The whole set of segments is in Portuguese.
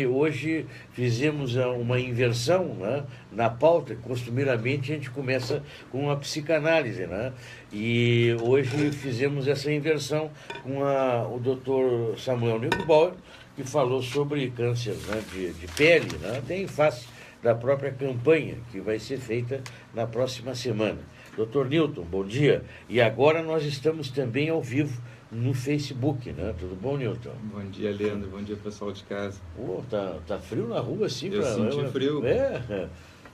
Hoje fizemos uma inversão, né, na pauta. Costumeiramente a gente começa com a psicanálise, né? E hoje fizemos essa inversão com o Dr. Samuel Neubauer, que falou sobre câncer, né, de pele, né, até em face da própria campanha que vai ser feita na próxima semana. Dr. Newton, bom dia. E agora nós estamos também ao vivo no Facebook, né? Tudo bom, Newton? Bom dia, Leandro. Bom dia, pessoal de casa. Tá frio na rua, assim? Eu senti frio.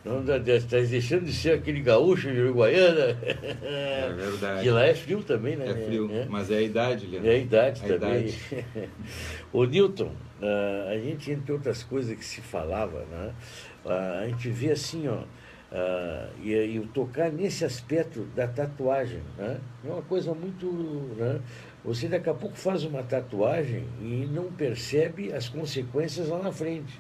Não tá deixando de ser aquele gaúcho de Uruguaiana. É verdade. Que lá é frio também, né? É frio, mas é a idade, Leandro. É a idade a também. Idade. Ô, Newton, a gente, entre outras coisas que se falava, né? A gente vê assim, ó, e tocar nesse aspecto da tatuagem, né? É uma coisa muito, né? Você daqui a pouco faz uma tatuagem e não percebe as consequências lá na frente.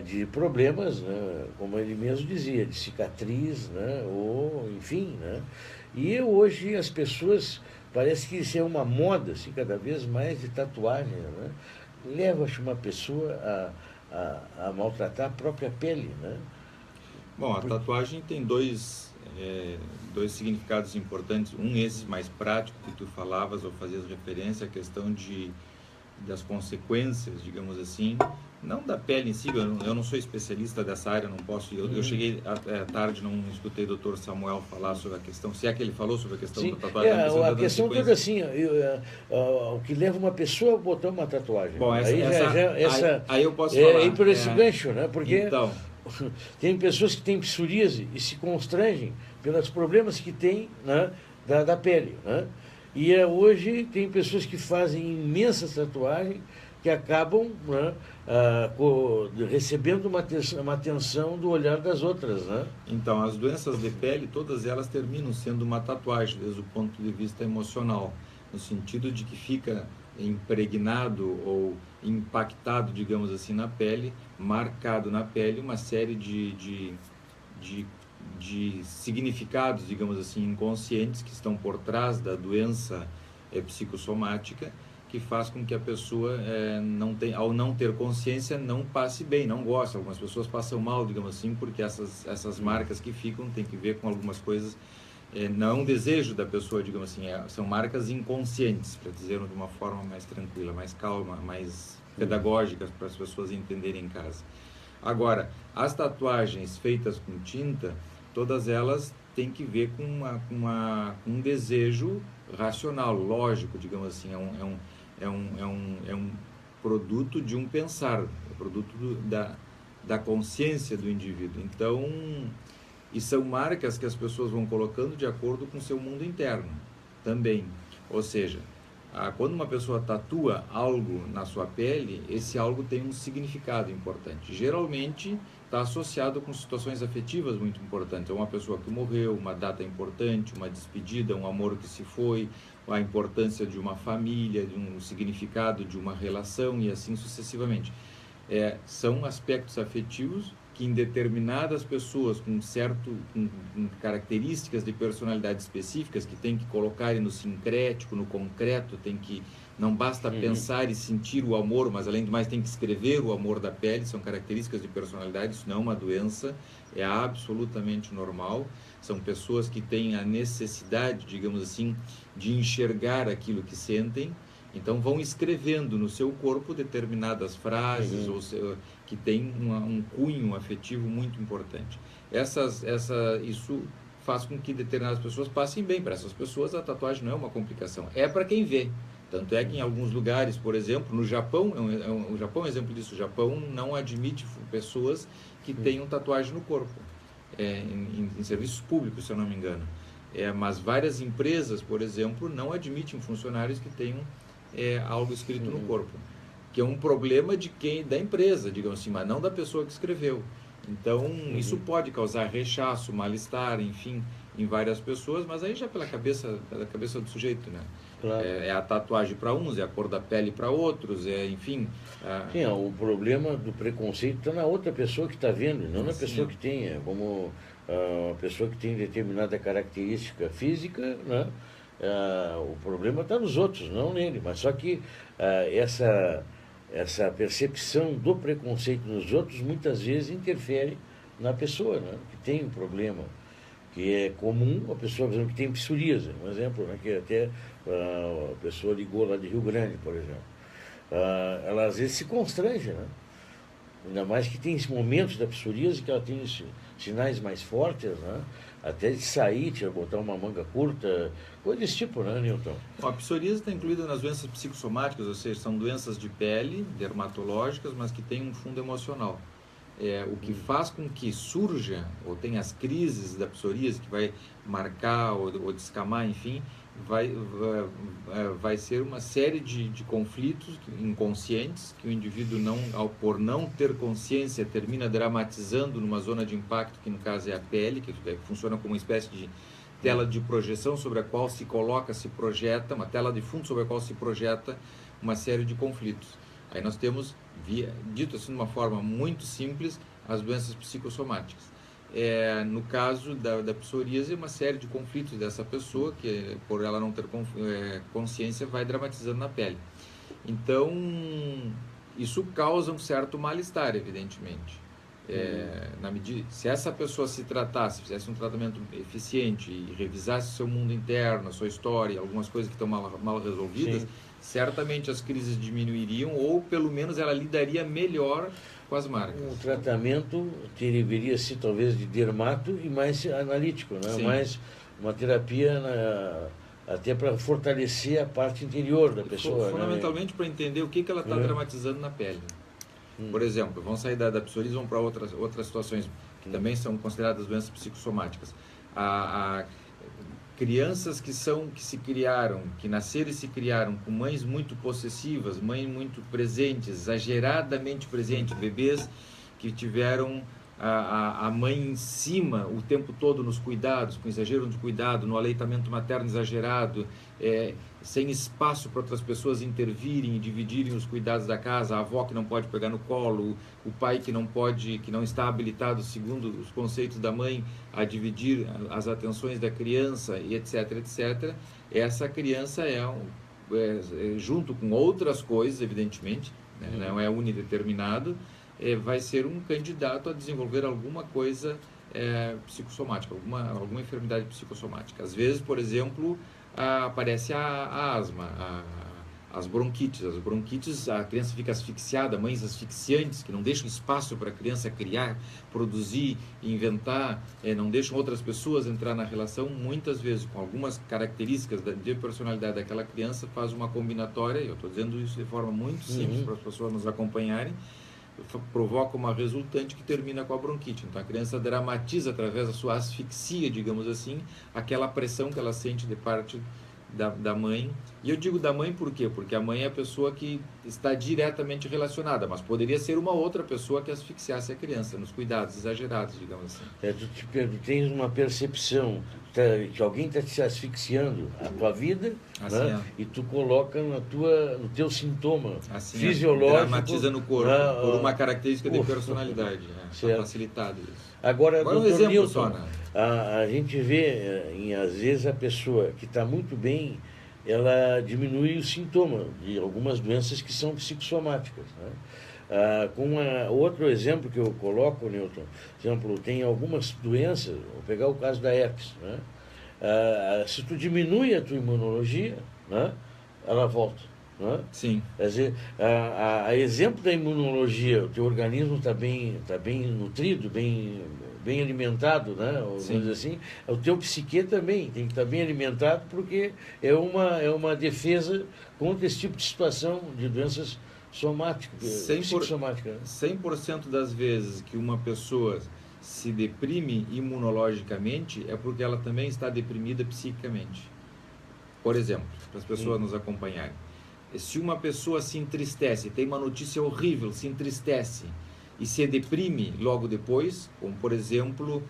De problemas, né? Como ele mesmo dizia, de cicatriz, né? Ou enfim, né? E hoje as pessoas, parece que isso é uma moda, assim, cada vez mais de tatuagem, né? Leva uma pessoa a maltratar a própria pele, né? Bom, a tatuagem tem dois significados importantes. Esse mais prático que tu falavas ou fazias referência, a questão das consequências, digamos assim, não da pele em si. Eu não sou especialista dessa área, não posso. Eu cheguei à tarde, não escutei o Dr. Samuel falar sobre a questão, se é que ele falou sobre a questão da tatuagem. A questão toda assim, o que leva uma pessoa a botar uma tatuagem. Bom, aí eu posso falar. É ir por esse gancho, né? Porque então, tem pessoas que têm psoríase e se constrangem pelos problemas que têm, né, da pele, né? E hoje tem pessoas que fazem imensas tatuagens que acabam, né, recebendo uma atenção do olhar das outras, né? Então, as doenças de pele, todas elas terminam sendo uma tatuagem desde o ponto de vista emocional, no sentido de que fica impregnado ou impactado, digamos assim, na pele, marcado na pele uma série de significados, digamos assim, inconscientes que estão por trás da doença psicossomática, que faz com que a pessoa, ao não ter consciência, não passe bem, não goste. Algumas pessoas passam mal, digamos assim, porque essas marcas que ficam têm que ver com algumas coisas. Não é um desejo da pessoa, digamos assim, são marcas inconscientes, para dizer de uma forma mais tranquila, mais calma, mais pedagógica, para as pessoas entenderem em casa. Agora, as tatuagens feitas com tinta, todas elas têm que ver com um desejo racional, lógico, digamos assim, é um produto de um pensar, é produto da consciência do indivíduo. Então, e são marcas que as pessoas vão colocando de acordo com o seu mundo interno também. Ou seja, quando uma pessoa tatua algo na sua pele, esse algo tem um significado importante. Geralmente está associado com situações afetivas muito importantes. É uma pessoa que morreu, uma data importante, uma despedida, um amor que se foi, a importância de uma família, de um significado de uma relação e assim sucessivamente. São aspectos afetivos que em determinadas pessoas com características de personalidade específicas, que tem que colocar no sincrético, no concreto, não basta pensar e sentir o amor, mas além do mais tem que escrever o amor da pele, são características de personalidade, isso não é uma doença, é absolutamente normal. São pessoas que têm a necessidade, digamos assim, de enxergar aquilo que sentem, então vão escrevendo no seu corpo determinadas frases que tem um cunho afetivo muito importante. Isso faz com que determinadas pessoas passem bem. Para essas pessoas a tatuagem não é uma complicação, é para quem vê. Tanto é que em alguns lugares, por exemplo, no Japão, o Japão é um exemplo disso, o Japão não admite pessoas que tenham tatuagem no corpo, em serviços públicos, se eu não me engano. Mas várias empresas, por exemplo, não admitem funcionários que tenham algo escrito no corpo, que é um problema da empresa, digamos assim, mas não da pessoa que escreveu. Então, isso pode causar rechaço, mal-estar, enfim, em várias pessoas, mas aí já pela cabeça do sujeito, né? Claro. É a tatuagem para uns, é a cor da pele para outros, enfim... Sim, o problema do preconceito está na outra pessoa que está vendo, não na pessoa que tem. Como a pessoa que tem determinada característica física, né? O problema está nos outros, não nele. Mas só que essa percepção do preconceito nos outros muitas vezes interfere na pessoa, né, que tem um problema, que é comum, a pessoa, por exemplo, que tem psoríase, um exemplo, né, que até a pessoa ligou lá de Rio Grande, por exemplo. Ela às vezes se constrange, né? Ainda mais que tem momentos da psoríase que ela tem sinais mais fortes, né? Até de sair, botar uma manga curta, coisa desse tipo, né, Newton? A psoríase está incluída nas doenças psicossomáticas, ou seja, são doenças de pele, dermatológicas, mas que têm um fundo emocional. O que faz com que surja, ou tenha as crises da psoríase, que vai marcar ou descamar, enfim, vai ser uma série de conflitos inconscientes que o indivíduo, por não ter consciência, termina dramatizando numa zona de impacto, que no caso é a pele, que funciona como uma espécie de tela de projeção sobre a qual se projeta, uma tela de fundo sobre a qual se projeta uma série de conflitos. Aí nós temos, dito assim de uma forma muito simples, as doenças psicossomáticas. No caso da psoríase, uma série de conflitos dessa pessoa, que por ela não ter consciência, vai dramatizando na pele. Então, isso causa um certo mal-estar, evidentemente. Se essa pessoa se tratasse, fizesse um tratamento eficiente e revisasse seu mundo interno, a sua história, algumas coisas que estão mal resolvidas, sim, certamente as crises diminuiriam, ou pelo menos ela lidaria melhor com as marcas. O tratamento deveria ser talvez de dermato e mais analítico, né? Mais uma terapia até para fortalecer a parte interior da pessoa. Fundamentalmente, né? Para entender o que ela está dramatizando na pele. Por exemplo, vamos sair da psoríase e vamos para outras situações que também são consideradas doenças psicossomáticas. Crianças que nasceram e se criaram com mães muito possessivas, mães muito presentes, exageradamente presentes, bebês que tiveram a mãe em cima o tempo todo nos cuidados, com exagero de cuidado, no aleitamento materno exagerado, sem espaço para outras pessoas intervirem e dividirem os cuidados da casa, a avó que não pode pegar no colo, o pai que não está habilitado, segundo os conceitos da mãe, a dividir as atenções da criança, e etc, etc. Essa criança junto com outras coisas, evidentemente, né, não é unideterminado, vai ser um candidato a desenvolver alguma coisa psicossomática, alguma enfermidade psicossomática. Às vezes, por exemplo, aparece a asma, as bronquites. As bronquites, a criança fica asfixiada, mães asfixiantes que não deixam espaço para a criança criar, produzir, inventar, não deixam outras pessoas entrar na relação. Muitas vezes, com algumas características de personalidade daquela criança, faz uma combinatória, eu estou dizendo isso de forma muito simples para as pessoas nos acompanharem, provoca uma resultante que termina com a bronquite. Então a criança dramatiza através da sua asfixia, digamos assim, aquela pressão que ela sente de parte da mãe. E eu digo da mãe por quê? Porque a mãe é a pessoa que está diretamente relacionada, mas poderia ser uma outra pessoa que asfixiasse a criança, nos cuidados exagerados, digamos assim. Tu tens uma percepção que alguém está te asfixiando a tua vida, assim, né? E tu coloca no teu sintoma assim, fisiológico. Dramatiza no corpo, por uma característica de personalidade. Está facilitado isso. Agora um exemplo Newton, só, né? A gente vê, às vezes, a pessoa que está muito bem, ela diminui o sintoma de algumas doenças que são psicossomáticas, né? Outro exemplo que eu coloco, Newton, por exemplo, tem algumas doenças, vou pegar o caso da herpes, né? Se tu diminui a tua imunologia, né, ela volta. Né? Sim. Quer dizer, a exemplo da imunologia, o teu organismo está bem nutrido, bem alimentado, né? Vamos dizer assim, o teu psique também tem que estar bem alimentado, porque é uma defesa contra esse tipo de situação de doenças somáticas, psicossomáticas. 100% das vezes que uma pessoa se deprime imunologicamente é porque ela também está deprimida psiquicamente. Por exemplo, para as pessoas nos acompanharem. Se uma pessoa se entristece, tem uma notícia horrível, se entristece e se deprime logo depois, como por exemplo,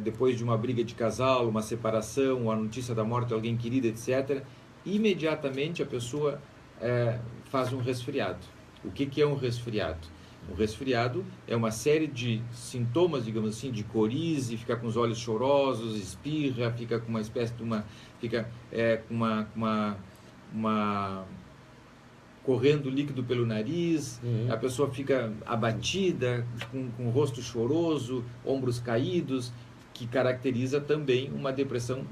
depois de uma briga de casal, uma separação, a notícia da morte de alguém querido, etc., imediatamente a pessoa faz um resfriado. O que é um resfriado? O resfriado é uma série de sintomas, digamos assim, de coriza, fica com os olhos chorosos, espirra, fica com uma espécie de uma correndo líquido pelo nariz, a pessoa fica abatida, com o rosto choroso, ombros caídos, que caracteriza também uma depressão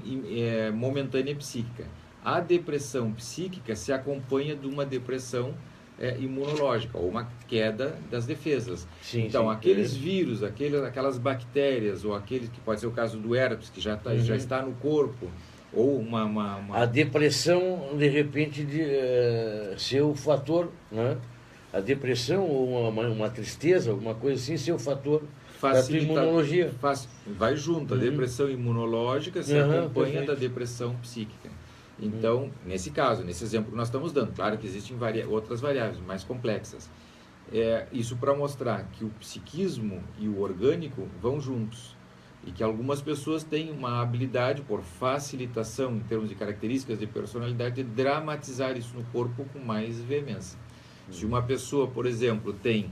momentânea psíquica. A depressão psíquica se acompanha de uma depressão imunológica, ou uma queda das defesas. Sim, então, sim, aqueles vírus, aquelas bactérias, ou aqueles que pode ser o caso do herpes, que já está no corpo, ou A depressão, de repente, ser o fator, né? A depressão ou uma tristeza, alguma coisa assim, ser o fator da tua imunologia. Vai junto, a depressão imunológica se acompanha da depressão psíquica. Então, nesse caso, nesse exemplo que nós estamos dando, claro que existem outras variáveis mais complexas. Isso para mostrar que o psiquismo e o orgânico vão juntos. E que algumas pessoas têm uma habilidade, por facilitação em termos de características de personalidade, de dramatizar isso no corpo com mais veemência. Se uma pessoa, por exemplo, tem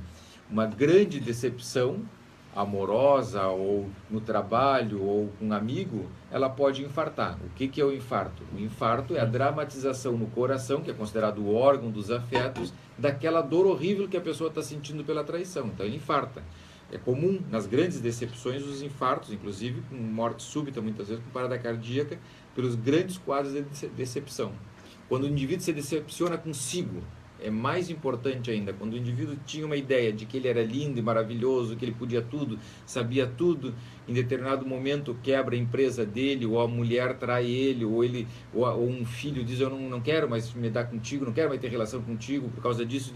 uma grande decepção amorosa, ou no trabalho, ou com um amigo, ela pode infartar. O que é o infarto? O infarto é a dramatização no coração, que é considerado o órgão dos afetos, daquela dor horrível que a pessoa está sentindo pela traição. Então ele infarta. É comum nas grandes decepções os infartos, inclusive com morte súbita, muitas vezes com parada cardíaca, pelos grandes quadros de decepção. Quando o indivíduo se decepciona consigo, é mais importante ainda. Quando o indivíduo tinha uma ideia de que ele era lindo e maravilhoso, que ele podia tudo, sabia tudo, em determinado momento quebra a empresa dele, ou a mulher trai ele, ou um filho diz: eu não quero mais me dar contigo, não quero mais ter relação contigo por causa disso.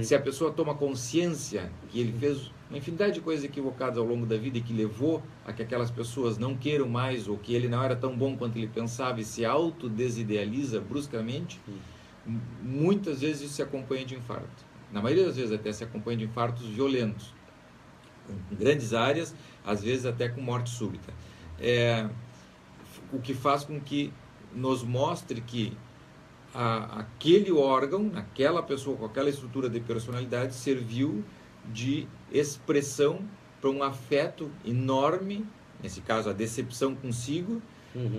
Se a pessoa toma consciência que ele fez uma infinidade de coisas equivocadas ao longo da vida e que levou a que aquelas pessoas não queiram mais, ou que ele não era tão bom quanto ele pensava, e se autodesidealiza bruscamente, muitas vezes isso se acompanha de infarto. Na maioria das vezes até se acompanha de infartos violentos, em grandes áreas, às vezes até com morte súbita. O que faz com que nos mostre que aquele órgão, aquela pessoa com aquela estrutura de personalidade serviu de expressão para um afeto enorme, nesse caso a decepção consigo,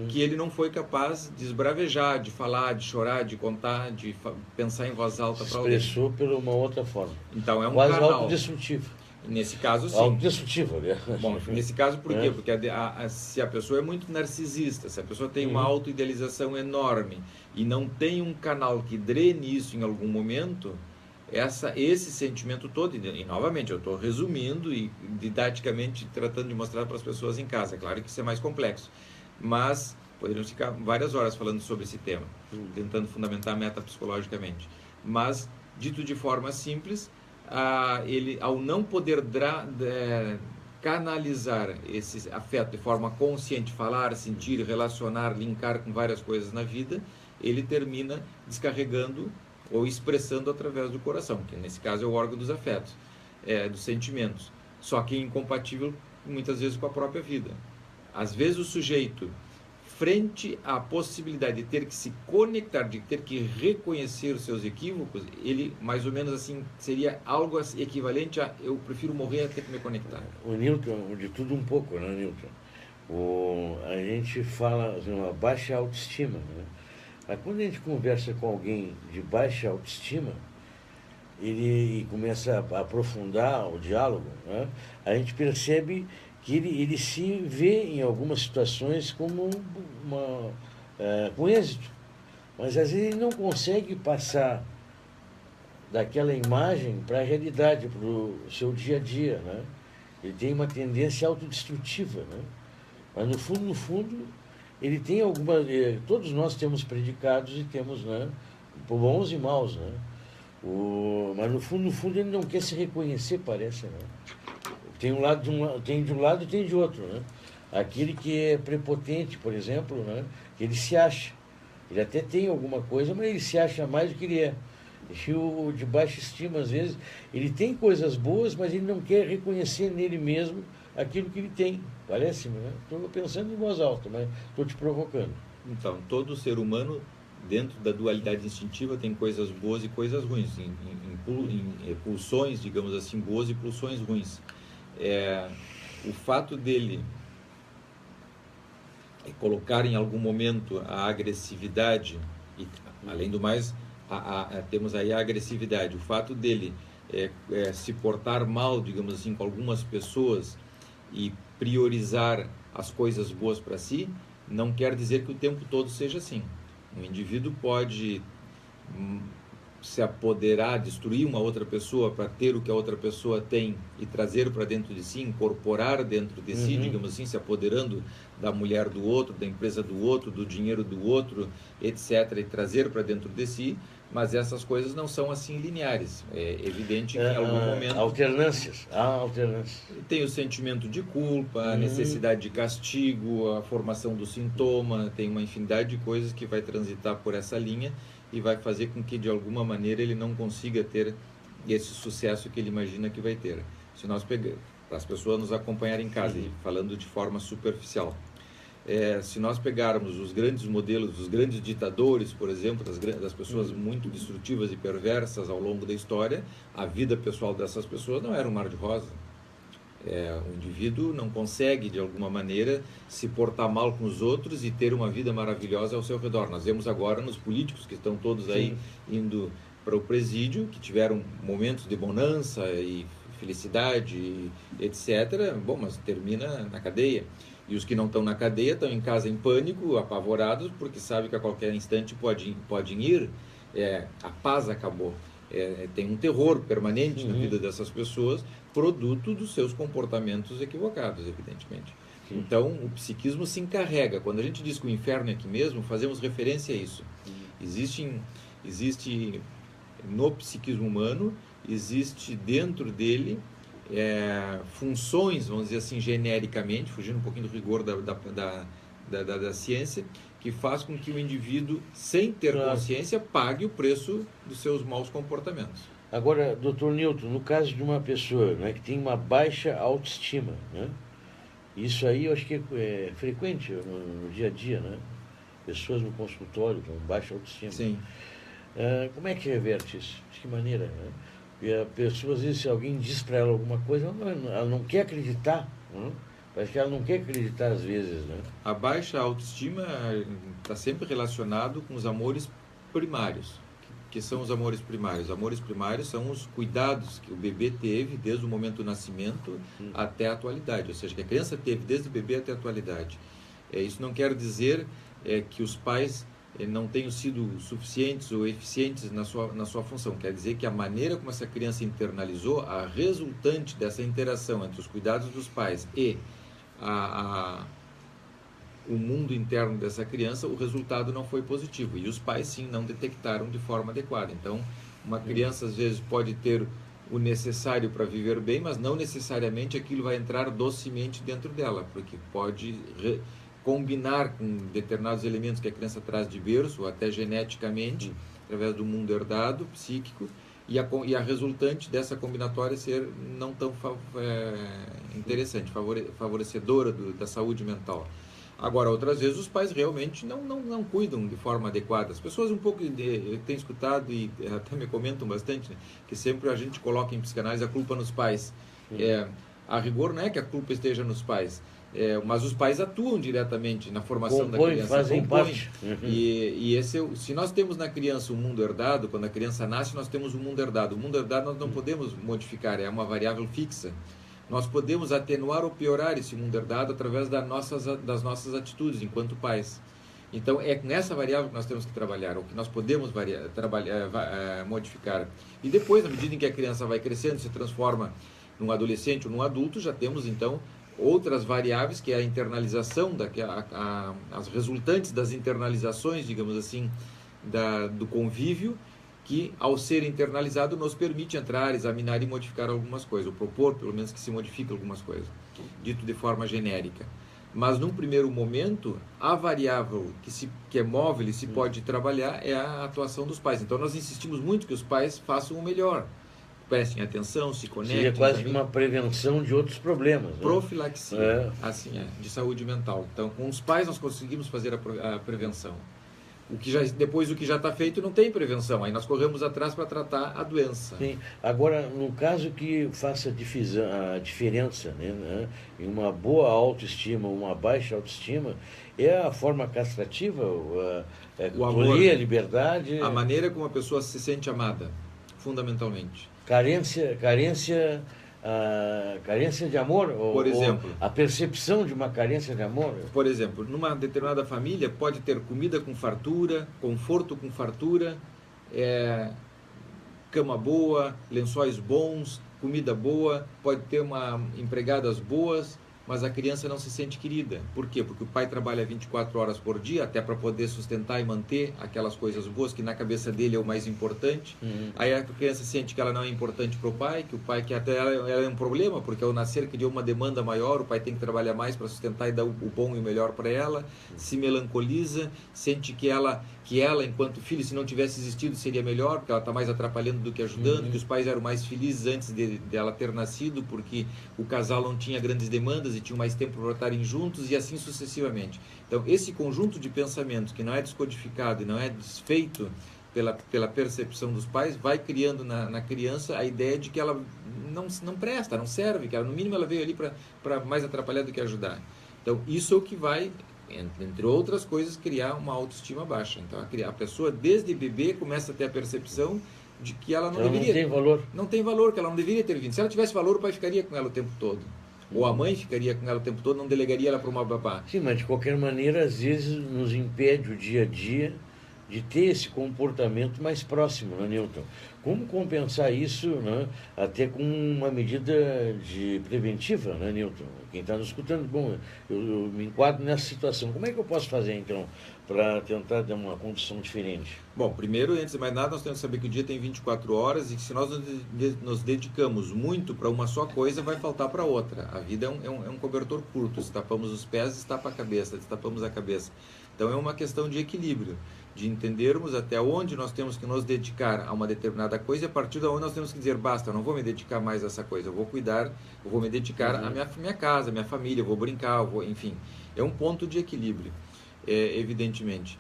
que ele não foi capaz de esbravejar, de falar, de chorar, de contar, de pensar em voz alta para alguém. Expressou por uma outra forma. Então é um quase canal. Autodestrutivo. Nesse caso, sim. Autodestrutivo, aliás. Bom, nesse caso, por quê? Porque se a pessoa é muito narcisista, se a pessoa tem uma autoidealização enorme e não tem um canal que drene isso em algum momento, esse sentimento todo, e novamente, eu estou resumindo e didaticamente tratando de mostrar para as pessoas em casa. Claro que isso é mais complexo, mas poderíamos ficar várias horas falando sobre esse tema, tentando fundamentar metapsicologicamente. Mas, dito de forma simples, ele, ao não poder canalizar esse afeto de forma consciente, falar, sentir, relacionar, linkar com várias coisas na vida, ele termina descarregando ou expressando através do coração, que nesse caso é o órgão dos afetos, dos sentimentos, só que é incompatível muitas vezes com a própria vida. Às vezes o sujeito, frente à possibilidade de ter que se conectar, de ter que reconhecer os seus equívocos, ele mais ou menos assim seria algo equivalente a: eu prefiro morrer a ter que me conectar. O Newton, de tudo um pouco, né, Newton? A gente fala de uma baixa autoestima, né? Mas quando a gente conversa com alguém de baixa autoestima, ele começa a aprofundar o diálogo, né? A gente percebe que ele se vê em algumas situações como com êxito, mas às vezes ele não consegue passar daquela imagem para a realidade, para o seu dia a dia, né? Ele tem uma tendência autodestrutiva, né? Mas no fundo, ele tem todos nós temos predicados e temos, né, bons e maus, né? Mas no fundo ele não quer se reconhecer, parece, né? Tem de um lado e tem de outro, né? Aquele que é prepotente, por exemplo, né? Ele se acha. Ele até tem alguma coisa, mas ele se acha mais do que ele é. E o de baixa estima, às vezes, ele tem coisas boas, mas ele não quer reconhecer nele mesmo aquilo que ele tem. Parece-me, né? Estou pensando em voz alta, mas estou te provocando. Então, todo ser humano, dentro da dualidade instintiva, tem coisas boas e coisas ruins, em pulsões, digamos assim, boas e pulsões ruins. O fato dele colocar em algum momento a agressividade e, além do mais, temos aí a agressividade. O fato dele se portar mal, digamos assim, com algumas pessoas e priorizar as coisas boas para si, não quer dizer que o tempo todo seja assim. Um indivíduo pode se apoderar, destruir uma outra pessoa para ter o que a outra pessoa tem e trazer para dentro de si, incorporar dentro de si, digamos assim, se apoderando da mulher do outro, da empresa do outro, do dinheiro do outro, etc., e trazer para dentro de si, mas essas coisas não são assim lineares. É evidente que em algum momento... Alternâncias, há alternâncias. Tem o sentimento de culpa, a necessidade de castigo, a formação do sintoma, tem uma infinidade de coisas que vai transitar por essa linha e vai fazer com que, de alguma maneira, ele não consiga ter esse sucesso que ele imagina que vai ter. Se nós pegarmos, para as pessoas nos acompanharem em casa, e falando de forma superficial, se nós pegarmos os grandes modelos, os grandes ditadores, por exemplo, das pessoas muito destrutivas e perversas ao longo da história, a vida pessoal dessas pessoas não era um mar de rosa. O indivíduo não consegue, de alguma maneira, se portar mal com os outros e ter uma vida maravilhosa ao seu redor. Nós vemos agora nos políticos que estão todos aí indo para o presídio, que tiveram momentos de bonança e felicidade, etc. Bom, mas termina na cadeia. E os que não estão na cadeia estão em casa em pânico, apavorados, porque sabem que a qualquer instante podem ir. A paz acabou. Tem um terror permanente na vida dessas pessoas, produto dos seus comportamentos equivocados, evidentemente. Então, o psiquismo se encarrega. Quando a gente diz que o inferno é aqui mesmo, fazemos referência a isso. Existe no psiquismo humano, existe dentro dele funções, vamos dizer assim, genericamente, fugindo um pouquinho do rigor da ciência, que faz com que o indivíduo, sem ter consciência, pague o preço dos seus maus comportamentos. Agora, Dr. Newton, no caso de uma pessoa, né, que tem uma baixa autoestima, né, isso aí eu acho que é frequente no dia a dia, né? Pessoas no consultório com baixa autoestima. Sim. Como é que reverte isso? De que maneira? Né? E a pessoa, às vezes, se alguém diz para ela alguma coisa, ela não quer acreditar, né? Parece que ela não quer acreditar às vezes, né? A baixa autoestima está sempre relacionado com os amores primários. Que são os amores primários? Os amores primários são os cuidados que o bebê teve desde o momento do nascimento até a atualidade. Ou seja, que a criança teve desde o bebê até a atualidade. Isso não quer dizer que os pais não tenham sido suficientes ou eficientes na sua função. Quer dizer que a maneira como essa criança internalizou, a resultante dessa interação entre os cuidados dos pais e o mundo interno dessa criança, o resultado não foi positivo. E os pais, sim, não detectaram de forma adequada. Então, uma criança, às vezes, pode ter o necessário para viver bem, mas não necessariamente aquilo vai entrar docemente dentro dela, porque pode combinar com determinados elementos que a criança traz de berço, ou até geneticamente, através do mundo herdado, psíquico, e a resultante dessa combinatória ser não tão interessante, favorecedora da saúde mental. Agora, outras vezes, os pais realmente não cuidam de forma adequada. As pessoas eu tenho escutado e até me comentam bastante, né, que sempre a gente coloca em psicanálise a culpa nos pais. A rigor não é que a culpa esteja nos pais, mas os pais atuam diretamente na formação da criança. Fazem parte. E se nós temos na criança um mundo herdado, quando a criança nasce, nós temos um mundo herdado. O mundo herdado nós não podemos modificar, é uma variável fixa. Nós podemos atenuar ou piorar esse mundo herdado através das nossas atitudes enquanto pais. Então, é nessa variável que nós temos que trabalhar, ou que nós podemos modificar. E depois, na medida em que a criança vai crescendo, se transforma num adolescente ou num adulto, já temos, então, outras variáveis, que é a internalização, as resultantes das internalizações, digamos assim, do convívio, que, ao ser internalizado, nos permite entrar, examinar e modificar algumas coisas, ou propor, pelo menos, que se modifique algumas coisas, dito de forma genérica. Mas, num primeiro momento, a variável que é móvel e se pode trabalhar é a atuação dos pais. Então, nós insistimos muito que os pais façam o melhor, prestem atenção, se conectem. Seria quase uma prevenção de outros problemas. Né? Profilaxia, assim de saúde mental. Então, com os pais nós conseguimos fazer a prevenção. Depois o que já está feito não tem prevenção, aí nós corremos atrás para tratar a doença. Sim. Agora, no caso que faça a diferença, né, em uma boa autoestima, uma baixa autoestima, é a forma castrativa, O amor, tolir a liberdade, a maneira como a pessoa se sente amada, fundamentalmente. carência de amor, Por exemplo, ou a percepção de uma carência de amor. por exemplo, numa determinada família pode ter comida com fartura, conforto com fartura, cama boa, lençóis bons, comida boa, pode ter empregadas boas, mas a criança não se sente querida. Por quê? Porque o pai trabalha 24 horas por dia, até para poder sustentar e manter aquelas coisas boas, que na cabeça dele é o mais importante. Aí a criança sente que ela não é importante para o pai, que até ela é um problema, porque ao nascer criou uma demanda maior, o pai tem que trabalhar mais para sustentar e dar o bom e o melhor para ela, se melancoliza, sente que ela, enquanto filho, se não tivesse existido, seria melhor, porque ela está mais atrapalhando do que ajudando, que os pais eram mais felizes antes dela ter nascido, porque o casal não tinha grandes demandas e tinham mais tempo para estarem juntos, e assim sucessivamente. Então, esse conjunto de pensamentos que não é descodificado e não é desfeito pela percepção dos pais, vai criando na criança a ideia de que ela não presta, não serve, que ela, no mínimo ela veio ali para mais atrapalhar do que ajudar. Então, isso é o que vai, entre outras coisas, criar uma autoestima baixa. Então, a pessoa, desde bebê, começa a ter a percepção de que ela não deveria... Não tem valor. Não tem valor, que ela não deveria ter vindo. Se ela tivesse valor, o pai ficaria com ela o tempo todo. Ou a mãe ficaria com ela o tempo todo, não delegaria ela para uma babá. Sim, mas de qualquer maneira, às vezes nos impede o dia a dia de ter esse comportamento mais próximo, né, Newton? Como compensar isso, né, até com uma medida preventiva, né, Newton? Quem está nos escutando, bom, eu me enquadro nessa situação. Como é que eu posso fazer, então, para tentar dar uma condição diferente? Bom, primeiro, antes de mais nada, nós temos que saber que o dia tem 24 horas e que se nós nos dedicamos muito para uma só coisa, vai faltar para outra. A vida é um cobertor curto. Destapamos os pés, destapa a cabeça, destapamos a cabeça. Então é uma questão de equilíbrio, de entendermos até onde nós temos que nos dedicar a uma determinada coisa e a partir de onde nós temos que dizer, basta, eu não vou me dedicar mais a essa coisa, eu vou cuidar, eu vou me dedicar à minha casa, à minha família, eu vou brincar, enfim. É um ponto de equilíbrio, evidentemente,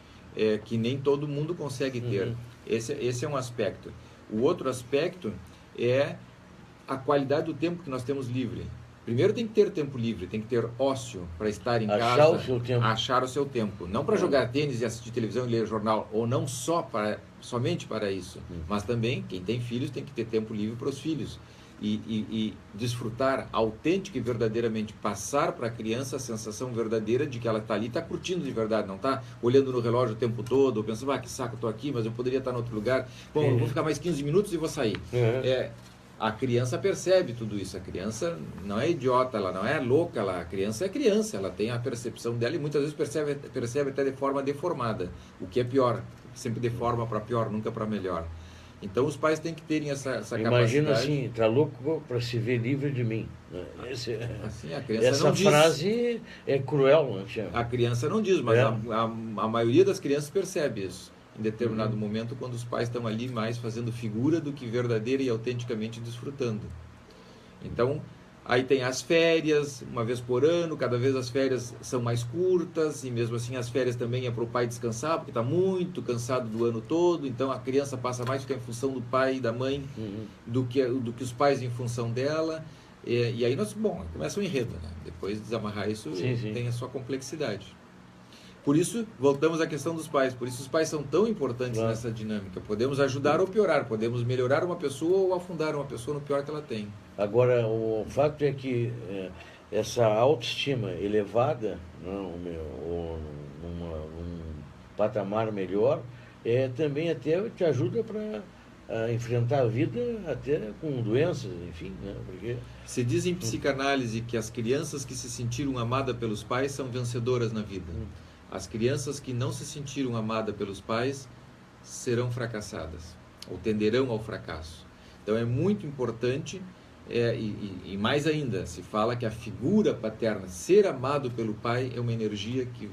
que nem todo mundo consegue ter. Esse é um aspecto. O outro aspecto é a qualidade do tempo que nós temos livre. Primeiro tem que ter tempo livre, tem que ter ócio para estar em casa, achar o seu tempo. Não para jogar tênis e assistir televisão e ler jornal, ou não somente para isso, mas também quem tem filhos tem que ter tempo livre para os filhos. E desfrutar autêntico e verdadeiramente, passar para a criança a sensação verdadeira de que ela está ali, está curtindo de verdade, não está olhando no relógio o tempo todo, ou pensando, que saco, estou aqui, mas eu poderia estar em outro lugar, bom, eu vou ficar mais 15 minutos e vou sair. A criança percebe tudo isso, a criança não é idiota, ela não é louca, a criança é criança, ela tem a percepção dela e muitas vezes percebe até de forma deformada, o que é pior, sempre deforma para pior, nunca para melhor. Então os pais têm que terem essa capacidade. Imagina assim, está louco para se ver livre de mim. Assim, a criança essa não diz. Frase é cruel, não é? A criança não diz, mas a maioria das crianças percebe isso. Em determinado momento, quando os pais estão ali mais fazendo figura do que verdadeira e autenticamente desfrutando. Então, aí tem as férias, uma vez por ano, cada vez as férias são mais curtas, e mesmo assim as férias também é para o pai descansar, porque está muito cansado do ano todo, então a criança passa mais ficar em função do pai e da mãe do que os pais em função dela, e aí começa um enredo, né? Depois de desamarrar isso, tem a sua complexidade. Por isso, voltamos à questão dos pais. Por isso os pais são tão importantes nessa dinâmica. Podemos ajudar ou piorar. Podemos melhorar uma pessoa ou afundar uma pessoa no pior que ela tem. Agora, o fato é que essa autoestima elevada, num patamar melhor, também até te ajuda para enfrentar a vida até com doenças, enfim, né? Porque... Se diz em psicanálise que as crianças que se sentiram amadas pelos pais são vencedoras na vida. As crianças que não se sentiram amadas pelos pais serão fracassadas, ou tenderão ao fracasso. Então é muito importante, e mais ainda, se fala que a figura paterna, ser amado pelo pai, é uma energia que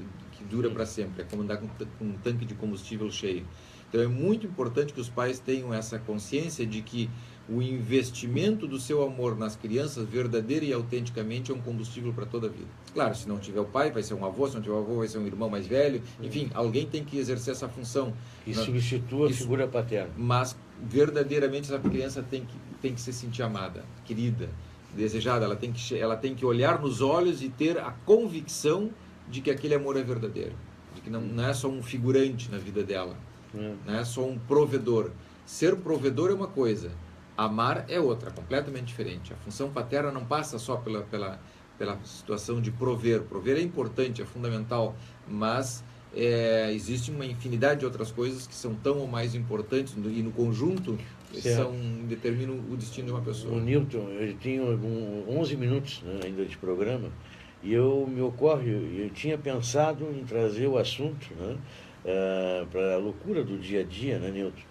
dura para sempre, é como andar com um tanque de combustível cheio. Então é muito importante que os pais tenham essa consciência de que o investimento do seu amor nas crianças, verdadeira e autenticamente, é um combustível para toda a vida. Claro, se não tiver o pai, vai ser um avô, se não tiver o avô, vai ser um irmão mais velho, enfim, alguém tem que exercer essa função. Que substitua a figura paterna. Mas, verdadeiramente, essa criança tem que se sentir amada, querida, desejada, ela tem que olhar nos olhos e ter a convicção de que aquele amor é verdadeiro, de que não é só um figurante na vida dela, não é só um provedor. Ser provedor é uma coisa, amar é outra, completamente diferente. A função paterna não passa só pela situação de prover. Prover é importante, é fundamental, mas existe uma infinidade de outras coisas que são tão ou mais importantes e no conjunto determinam o destino de uma pessoa. O Newton, ele tinha 11 minutos, né, ainda de programa, e eu tinha pensado em trazer o assunto, né, para a loucura do dia a dia, né, Newton?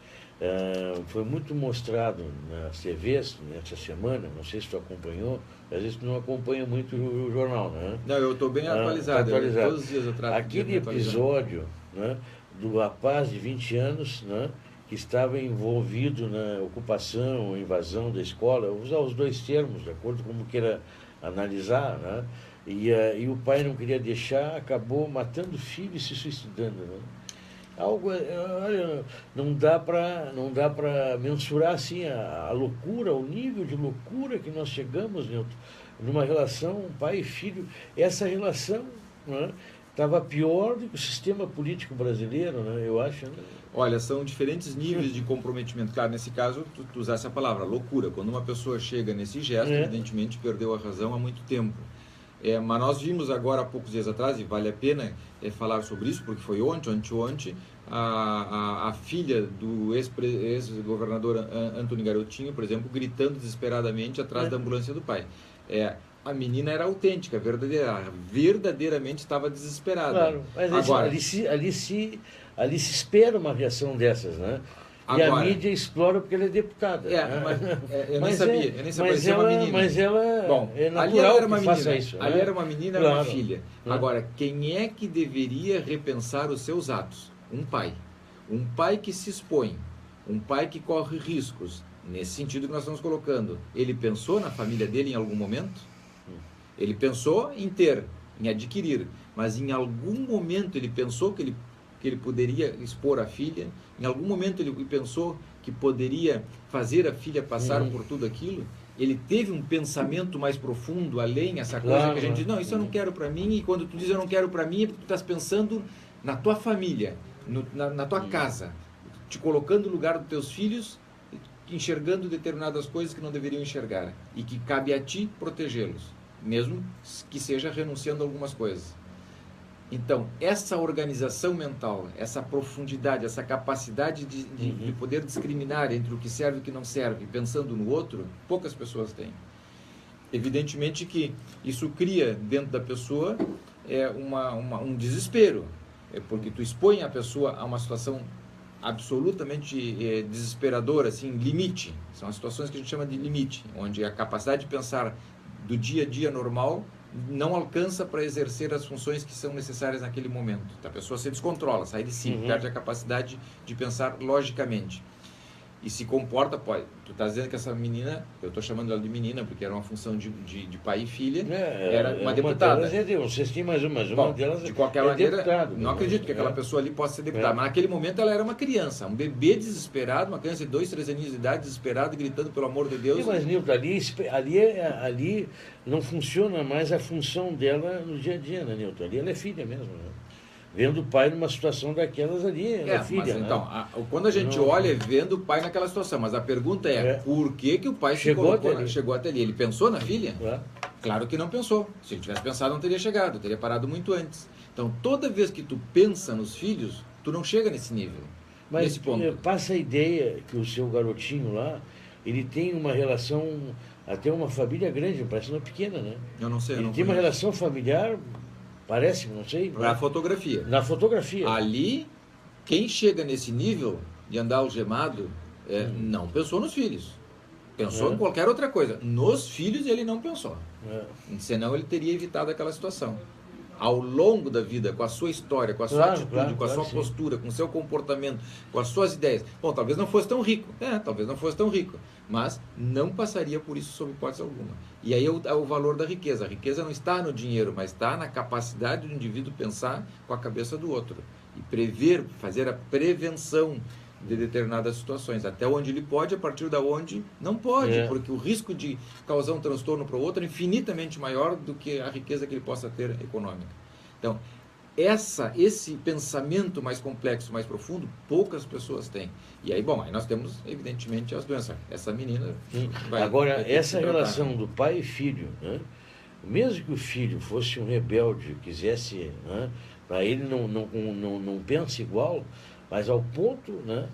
Foi muito mostrado nas TVs nessa semana, não sei se tu acompanhou, às vezes tu não acompanha muito o jornal, né? Não, eu estou bem atualizado, todos os dias eu trato. Aquele episódio, né, do rapaz de 20 anos, né, que estava envolvido na ocupação, invasão da escola, vou usar os dois termos, de acordo com como queira analisar, né? E o pai não queria deixar, acabou matando o filho e se suicidando, né? Algo, olha, não dá para mensurar assim a loucura, o nível de loucura que nós chegamos, Nilton, numa relação pai e filho. Essa relação, né, estava pior do que o sistema político brasileiro, né, eu acho. Né? Olha, são diferentes níveis de comprometimento. Claro, nesse caso, tu usasse a palavra loucura. Quando uma pessoa chega nesse gesto, evidentemente perdeu a razão há muito tempo. Mas nós vimos agora, há poucos dias atrás, e vale a pena falar sobre isso, porque foi anteontem, a filha do ex-governador Antônio Garotinho, por exemplo, gritando desesperadamente atrás da ambulância do pai. A menina era autêntica, verdadeiramente estava desesperada. Claro, mas agora, ali se espera uma reação dessas, né? E agora, a mídia explora porque ela é deputada. Eu nem sabia ser uma menina. Mas ela Bom, é natural que faça isso. Ali era uma menina, claro. Era uma filha. Agora, quem é que deveria repensar os seus atos? Um pai. Um pai que se expõe. Um pai que corre riscos. Nesse sentido que nós estamos colocando. Ele pensou na família dele em algum momento? Ele pensou em ter, em adquirir. Mas em algum momento ele pensou que ele poderia expor a filha, em algum momento ele pensou que poderia fazer a filha passar por tudo aquilo, ele teve um pensamento mais profundo, além essa coisa que a gente diz, não, isso eu não quero para mim, e quando tu diz eu não quero para mim, é porque tu estás pensando na tua família, na tua casa, te colocando no lugar dos teus filhos, enxergando determinadas coisas que não deveriam enxergar, e que cabe a ti protegê-los, mesmo que seja renunciando a algumas coisas. Então, essa organização mental, essa profundidade, essa capacidade de poder discriminar entre o que serve e o que não serve, pensando no outro, poucas pessoas têm. Evidentemente que isso cria dentro da pessoa um desespero, porque tu expõe a pessoa a uma situação absolutamente desesperadora, assim, limite. São as situações que a gente chama de limite, onde a capacidade de pensar do dia a dia normal não alcança para exercer as funções que são necessárias naquele momento. A pessoa se descontrola, sai de si, perde a capacidade de pensar logicamente. E se comporta, tu está dizendo que essa menina, eu estou chamando ela de menina, porque era uma função de pai e filha, era uma deputada. Vocês têm mais uma delas de qualquer maneira, deputado, não acredito que aquela pessoa ali possa ser deputada, mas naquele momento ela era uma criança, um bebê desesperado, uma criança de 2, 3 aninhos de idade, desesperada, gritando pelo amor de Deus. Mas, Nilton, ali não funciona mais a função dela no dia a dia, né, Nilton? Ali ela é filha mesmo, né? Vendo o pai numa situação daquelas ali, é filha. Mas, então, quando a gente olha, vendo o pai naquela situação, mas a pergunta por que o pai chegou até ali? Ele pensou na filha? Claro que não pensou. Se ele tivesse pensado, não teria chegado, teria parado muito antes. Então, toda vez que tu pensa nos filhos, tu não chega nesse nível, nesse ponto. Passa a ideia que o seu garotinho lá, ele tem uma relação, até uma família grande, parece uma pequena, né? Eu não sei, ele tem uma relação familiar. Parece, não sei. Na fotografia. Na fotografia. Ali, quem chega nesse nível de andar algemado, não pensou nos filhos. Pensou em qualquer outra coisa. Nos filhos ele não pensou. Senão ele teria evitado aquela situação. ao longo da vida, com a sua história, com a sua atitude, com a sua postura, com o seu comportamento, com as suas ideias. Bom, talvez não fosse tão rico, talvez não fosse tão rico, mas não passaria por isso sob hipótese alguma. E aí é o valor da riqueza. A riqueza não está no dinheiro, mas está na capacidade do indivíduo pensar com a cabeça do outro e prever, fazer a prevenção de determinadas situações, até onde ele pode, a partir da onde não pode, porque o risco de causar um transtorno para o outro é infinitamente maior do que a riqueza que ele possa ter econômica. Então, esse pensamento mais complexo, mais profundo, poucas pessoas têm. E aí, bom, aí nós temos, evidentemente, as doenças. Essa menina Agora, essa relação do pai e filho, né? Mesmo que o filho fosse um rebelde, quisesse, né? Para ele não pensa igual, mas ao ponto, né,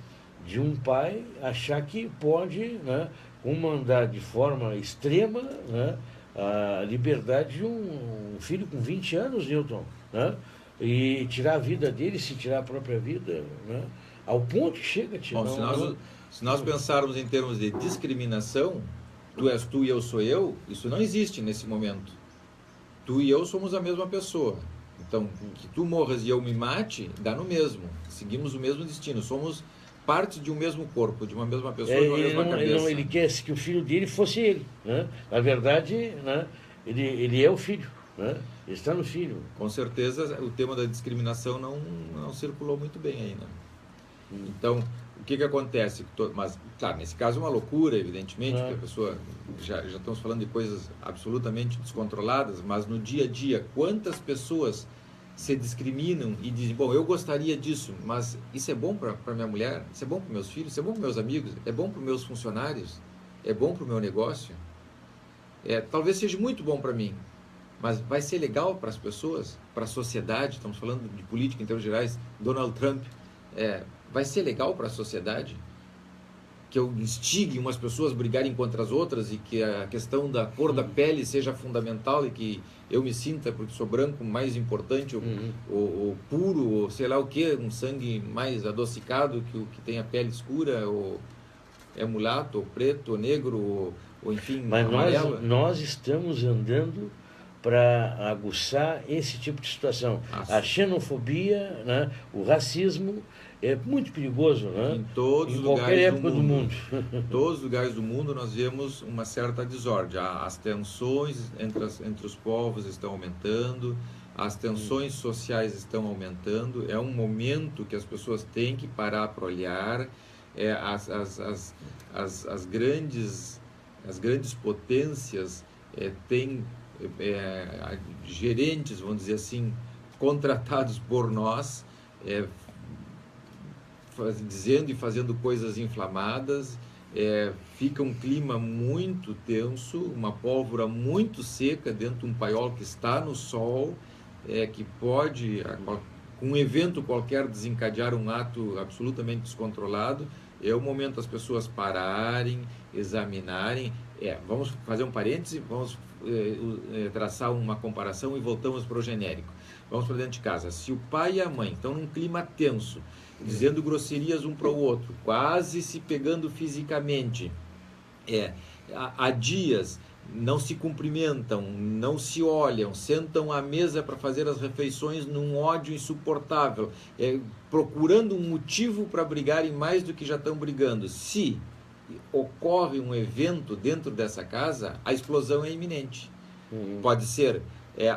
de um pai achar que pode, né, comandar de forma extrema, né, a liberdade de um filho com 20 anos, Newton, né, e tirar a vida dele, se tirar a própria vida, né, ao ponto que chega a tirar. Bom, se nós pensarmos em termos de discriminação, tu és tu e eu sou eu, isso não existe nesse momento. Tu e eu somos a mesma pessoa. Então, que tu morras e eu me mate, dá no mesmo. Seguimos o mesmo destino. Somos parte de um mesmo corpo, de uma mesma pessoa, de uma mesma cabeça. Ele quer que o filho dele fosse ele, né? Na verdade, né, ele é o filho, né? Ele está no filho. Com certeza, o tema da discriminação não circulou muito bem ainda. Então, o que acontece? Mas, claro, nesse caso é uma loucura, evidentemente, porque a pessoa... Já estamos falando de coisas absolutamente descontroladas, mas no dia a dia, quantas pessoas se discriminam e dizem, bom, eu gostaria disso, mas isso é bom para minha mulher, isso é bom para meus filhos, isso é bom para meus amigos, é bom para meus funcionários, é bom para o meu negócio, talvez seja muito bom para mim, mas vai ser legal para as pessoas, para a sociedade, estamos falando de política em termos gerais, Donald Trump, vai ser legal para a sociedade que eu instigue umas pessoas a brigarem contra as outras e que a questão da cor da pele seja fundamental e que eu me sinta, porque sou branco, mais importante, ou puro, ou sei lá o que, um sangue mais adocicado que o que tem a pele escura, ou é mulato, ou preto, ou negro, ou enfim, mas amarelo. Nós estamos andando para aguçar esse tipo de situação. A xenofobia, né, o racismo é muito perigoso, né? Em qualquer época do mundo. Em todos os lugares do mundo nós vemos uma certa desordem. As tensões entre os povos estão aumentando, as tensões sociais estão aumentando. É um momento que as pessoas têm que parar para olhar. As grandes potências têm gerentes, vamos dizer assim, contratados por nós, dizendo e fazendo coisas inflamadas, fica um clima muito tenso, uma pólvora muito seca dentro de um paiol que está no sol, que pode, com um evento qualquer, desencadear um ato absolutamente descontrolado. É o momento das pessoas pararem, examinarem. Vamos fazer um parêntese, vamos traçar uma comparação e voltamos para o genérico. Vamos para dentro de casa. Se o pai e a mãe estão num clima tenso, dizendo grosserias um para o outro, quase se pegando fisicamente, há dias não se cumprimentam, não se olham, sentam à mesa para fazer as refeições num ódio insuportável, procurando um motivo para brigarem mais do que já estão brigando. Se ocorre um evento dentro dessa casa, a explosão é iminente. Pode ser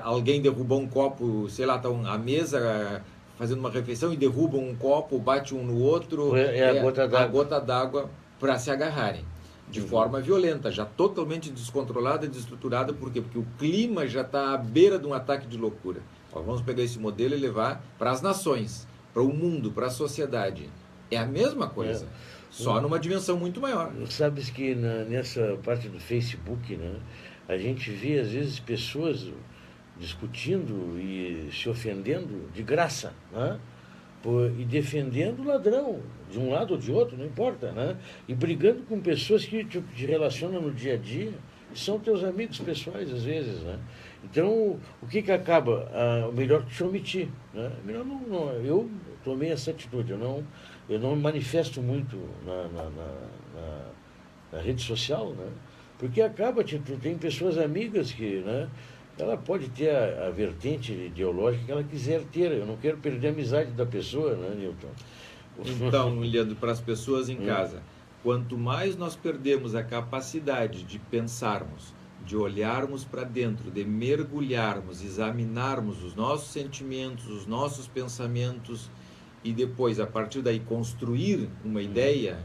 alguém derrubou um copo, sei lá, está à mesa fazendo uma refeição e derrubam um copo, bate um no outro, a gota d'água para se agarrarem de forma violenta, já totalmente descontrolada e desestruturada. Por quê? Porque o clima já está à beira de um ataque de loucura. Vamos pegar esse modelo e levar para as nações, para o mundo, para a sociedade. É a mesma coisa, só numa dimensão muito maior. Sabes que nessa parte do Facebook, né, a gente vê às vezes pessoas discutindo e se ofendendo de graça, né? E defendendo o ladrão, de um lado ou de outro, não importa, né? E brigando com pessoas que te relacionam no dia a dia, que são teus amigos pessoais, às vezes, né? Então, o que acaba? O melhor que te omitir, né? Melhor não, eu tomei essa atitude, eu não manifesto muito na rede social, né? Porque acaba, tem pessoas amigas que, né, ela pode ter a vertente ideológica que ela quiser ter. Eu não quero perder a amizade da pessoa, né, Newton? Então, Leandro, para as pessoas em casa, quanto mais nós perdemos a capacidade de pensarmos, de olharmos para dentro, de mergulharmos, examinarmos os nossos sentimentos, os nossos pensamentos e depois, a partir daí, construir uma ideia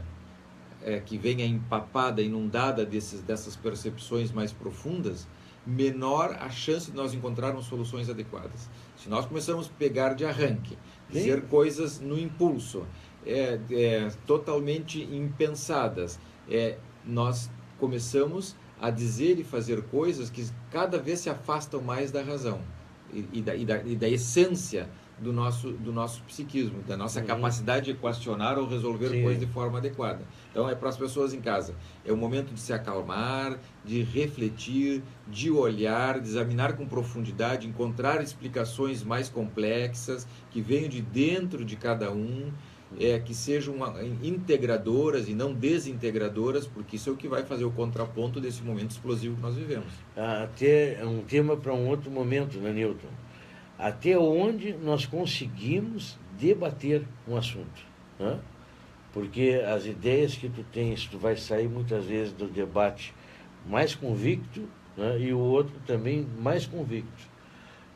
que venha empapada, inundada dessas percepções mais profundas, menor a chance de nós encontrarmos soluções adequadas. Se nós começamos a pegar de arranque, dizer coisas no impulso, totalmente impensadas, nós começamos a dizer e fazer coisas que cada vez se afastam mais da razão e da essência do nosso psiquismo, da nossa capacidade de questionar ou resolver coisas de forma adequada. Então, para as pessoas em casa, é o momento de se acalmar, de refletir, de olhar, de examinar com profundidade, encontrar explicações mais complexas, que venham de dentro de cada um, que sejam integradoras e não desintegradoras, porque isso é o que vai fazer o contraponto desse momento explosivo que nós vivemos. Até um tema para um outro momento, né, Newton? Até onde nós conseguimos debater um assunto, né? Porque as ideias que tu tens, tu vai sair muitas vezes do debate mais convicto, né? E o outro também mais convicto.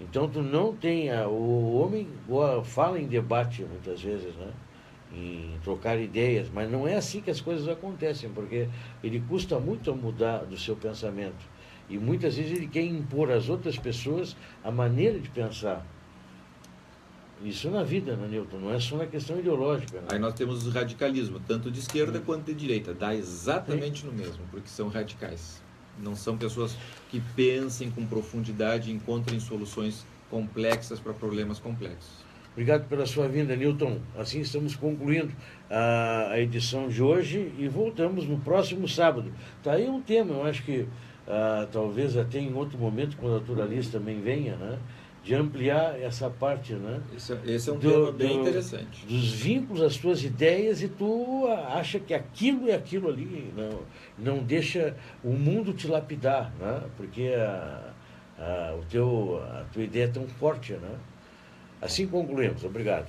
Então tu não tem... O homem fala em debate muitas vezes, né? Em trocar ideias, mas não é assim que as coisas acontecem, porque ele custa muito a mudar do seu pensamento. E muitas vezes ele quer impor às outras pessoas a maneira de pensar. Isso na vida, né, Newton? Não é só na questão ideológica. Né? Aí nós temos o radicalismo, tanto de esquerda quanto de direita. Dá exatamente no mesmo, porque são radicais. Não são pessoas que pensem com profundidade e encontrem soluções complexas para problemas complexos. Obrigado pela sua vinda, Newton. Assim estamos concluindo a edição de hoje e voltamos no próximo sábado. Está aí um tema, eu acho que talvez até em outro momento, quando a Naturalista também venha, né, de ampliar essa parte, né? Esse é um tema bem interessante. Dos vínculos às tuas ideias, e tu acha que aquilo é aquilo ali, não deixa o mundo te lapidar, né? Porque a tua ideia é tão forte, né? Assim concluímos. Obrigado.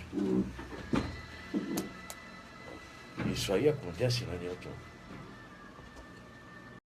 Isso aí acontece, né, Newton?